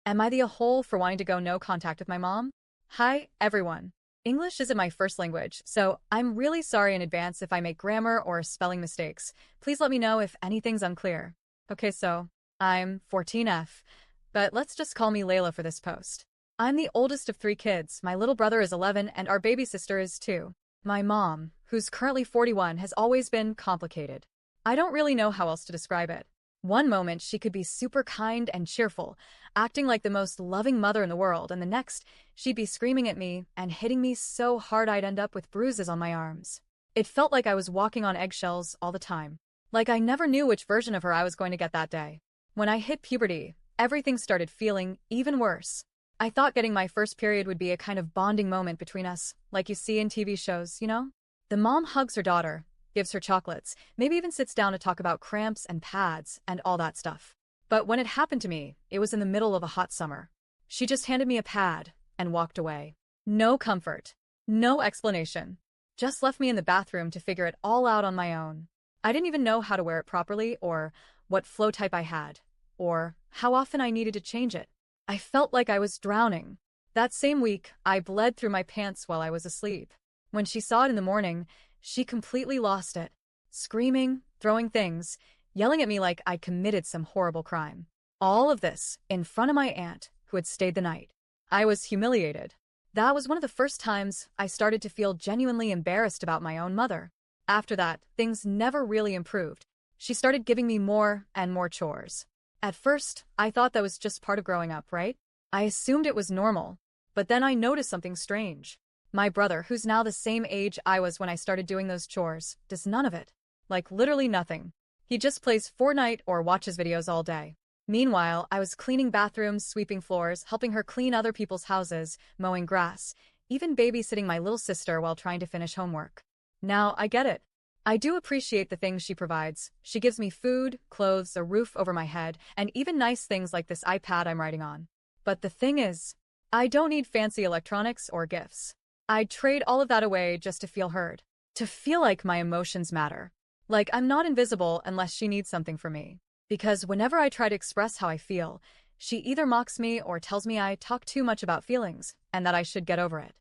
Am I the a-hole for wanting to go no contact with my mom? Hi, everyone. English isn't my first language, so I'm really sorry in advance if I make grammar or spelling mistakes. Please let me know if anything's unclear. Okay, so I'm 14F, but let's just call me Layla for this post. I'm the oldest of three kids. My little brother is 11 and our baby sister is 2. My mom, who's currently 41, has always been complicated. I don't really know how else to describe it. One moment she could be super kind and cheerful, acting like the most loving mother in the world, and the next she'd be screaming at me and hitting me so hard I'd end up with bruises on my arms. It felt like I was walking on eggshells all the time. Like I never knew which version of her I was going to get that day. When I hit puberty, everything started feeling even worse. I thought getting my first period would be a kind of bonding moment between us, like you see in TV shows, you know? The mom hugs her daughter, gives her chocolates, maybe even sits down to talk about cramps and pads and all that stuff. But when it happened to me, it was in the middle of a hot summer. She just handed me a pad and walked away. No comfort, no explanation. Just left me in the bathroom to figure it all out on my own. I didn't even know how to wear it properly, or what flow type I had, or how often I needed to change it. I felt like I was drowning. That same week, I bled through my pants while I was asleep. When she saw it in the morning, she completely lost it, screaming, throwing things, yelling at me like I committed some horrible crime. All of this in front of my aunt, who had stayed the night. I was humiliated. That was one of the first times I started to feel genuinely embarrassed about my own mother. After that, things never really improved. She started giving me more and more chores. At first, I thought that was just part of growing up, right? I assumed it was normal. But then I noticed something strange. My brother, who's now the same age I was when I started doing those chores, does none of it. Like literally nothing. He just plays Fortnite or watches videos all day. Meanwhile, I was cleaning bathrooms, sweeping floors, helping her clean other people's houses, mowing grass, even babysitting my little sister while trying to finish homework. Now, I get it. I do appreciate the things she provides. She gives me food, clothes, a roof over my head, and even nice things like this iPad I'm writing on. But the thing is, I don't need fancy electronics or gifts. I'd trade all of that away just to feel heard. To feel like my emotions matter. Like I'm not invisible unless she needs something from me. Because whenever I try to express how I feel, she either mocks me or tells me I talk too much about feelings and that I should get over it.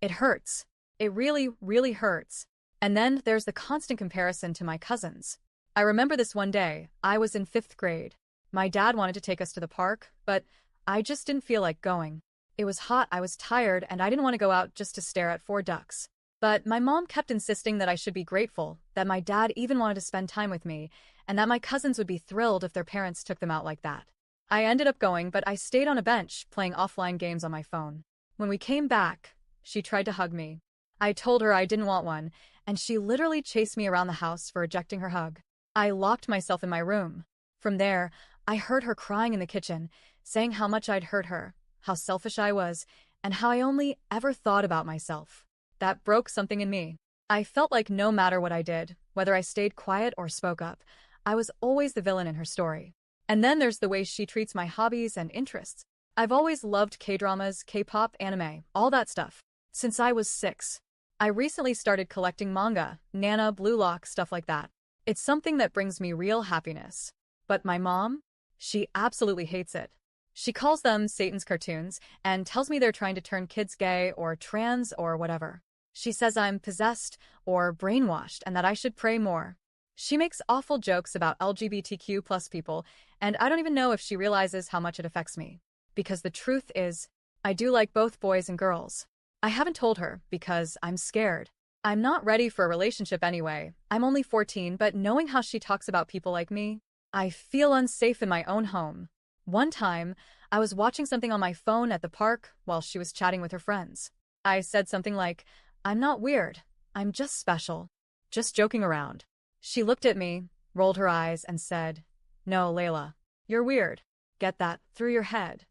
It hurts. It really, really hurts. And then there's the constant comparison to my cousins. I remember this one day. I was in 5th grade. My dad wanted to take us to the park, but I just didn't feel like going. It was hot, I was tired, and I didn't want to go out just to stare at 4 ducks. But my mom kept insisting that I should be grateful, that my dad even wanted to spend time with me, and that my cousins would be thrilled if their parents took them out like that. I ended up going, but I stayed on a bench playing offline games on my phone. When we came back, she tried to hug me. I told her I didn't want one, and she literally chased me around the house for rejecting her hug. I locked myself in my room. From there, I heard her crying in the kitchen, saying how much I'd hurt her, how selfish I was, and how I only ever thought about myself. That broke something in me. I felt like no matter what I did, whether I stayed quiet or spoke up, I was always the villain in her story. And then there's the way she treats my hobbies and interests. I've always loved K-dramas, K-pop, anime, all that stuff. Since I was 6. I recently started collecting manga, Nana, Blue Lock, stuff like that. It's something that brings me real happiness. But my mom? She absolutely hates it. She calls them Satan's cartoons and tells me they're trying to turn kids gay or trans or whatever. She says I'm possessed or brainwashed and that I should pray more. She makes awful jokes about LGBTQ plus people, and I don't even know if she realizes how much it affects me. Because the truth is, I do like both boys and girls. I haven't told her because I'm scared. I'm not ready for a relationship anyway. I'm only 14, but knowing how she talks about people like me, I feel unsafe in my own home. One time, I was watching something on my phone at the park while she was chatting with her friends. I said something like, "I'm not weird. I'm just special." Just joking around. She looked at me, rolled her eyes, and said, "No, Layla, you're weird. Get that through your head."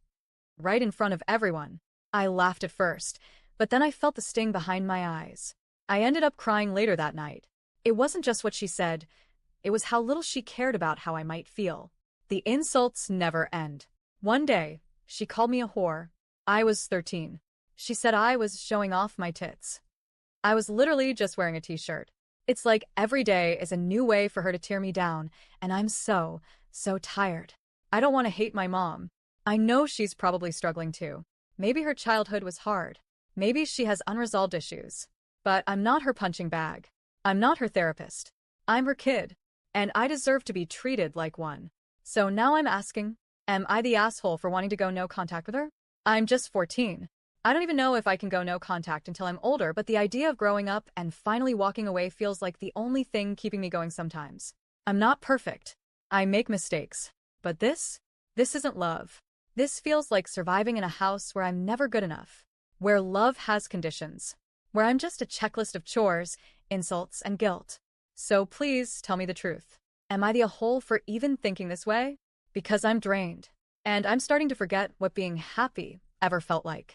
Right in front of everyone. I laughed at first, but then I felt the sting behind my eyes. I ended up crying later that night. It wasn't just what she said. It was how little she cared about how I might feel. The insults never end. One day, she called me a whore. I was 13. She said I was showing off my tits. I was literally just wearing a t-shirt. It's like every day is a new way for her to tear me down, and I'm so tired. I don't want to hate my mom, I know she's probably struggling too. Maybe her childhood was hard. Maybe she has unresolved issues. But I'm not her punching bag. I'm not her therapist. I'm her kid. And I deserve to be treated like one. So now I'm asking, am I the asshole for wanting to go no contact with her? I'm just 14. I don't even know if I can go no contact until I'm older, but the idea of growing up and finally walking away feels like the only thing keeping me going sometimes. I'm not perfect. I make mistakes. But this isn't love. This feels like surviving in a house where I'm never good enough, where love has conditions, where I'm just a checklist of chores, insults, and guilt. So please tell me the truth. Am I the a-hole for even thinking this way? Because I'm drained, and I'm starting to forget what being happy ever felt like.